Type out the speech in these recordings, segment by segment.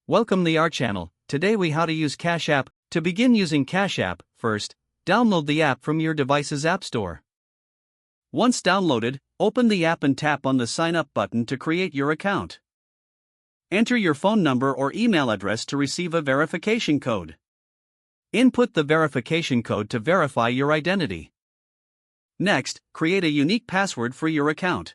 Welcome to our channel. Today we how to use Cash App. To begin using Cash App, first, download the app from your device's app store. Once downloaded, open the app and tap on the Sign Up button to create your account. Enter your phone number or email address to receive a verification code. Input the verification code to verify your identity. Next, create a unique password for your account.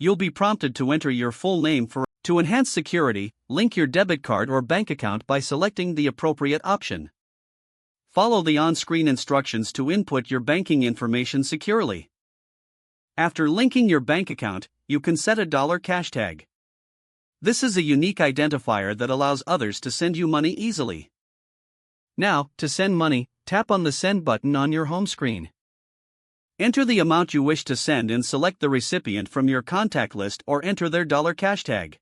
You'll be prompted to enter your full name. To enhance security, link your debit card or bank account by selecting the appropriate option. Follow the on-screen instructions to input your banking information securely. After linking your bank account, you can set a cash tag. This is a unique identifier that allows others to send you money easily. Now, to send money, tap on the Send button on your home screen. Enter the amount you wish to send and select the recipient from your contact list or enter their cash tag.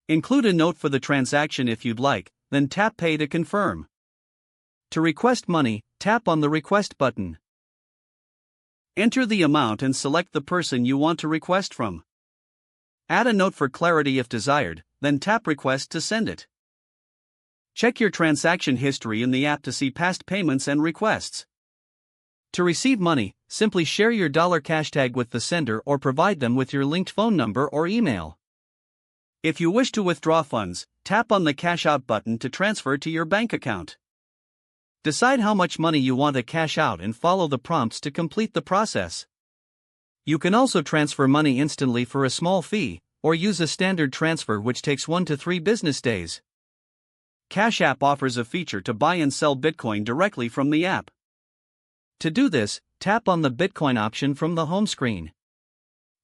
Include a note for the transaction if you'd like, then tap Pay to confirm. To request money, tap on the Request button. Enter the amount and select the person you want to request from. Add a note for clarity if desired, then tap Request to send it. Check your transaction history in the app to see past payments and requests. To receive money, simply share your cash tag with the sender or provide them with your linked phone number or email. If you wish to withdraw funds, tap on the Cash Out button to transfer to your bank account. Decide how much money you want to cash out and follow the prompts to complete the process. You can also transfer money instantly for a small fee, or use a standard transfer which takes 1 to 3 business days. Cash App offers a feature to buy and sell Bitcoin directly from the app. To do this, tap on the Bitcoin option from the home screen.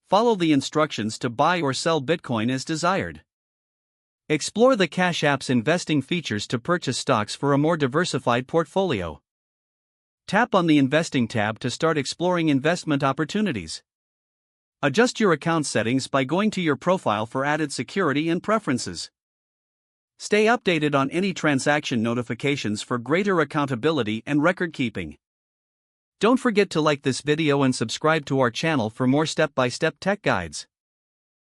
Follow the instructions to buy or sell Bitcoin as desired. Explore the Cash App's investing features to purchase stocks for a more diversified portfolio. Tap on the Investing tab to start exploring investment opportunities. Adjust your account settings by going to your profile for added security and preferences. Stay updated on any transaction notifications for greater accountability and record keeping. Don't forget to like this video and subscribe to our channel for more step-by-step tech guides.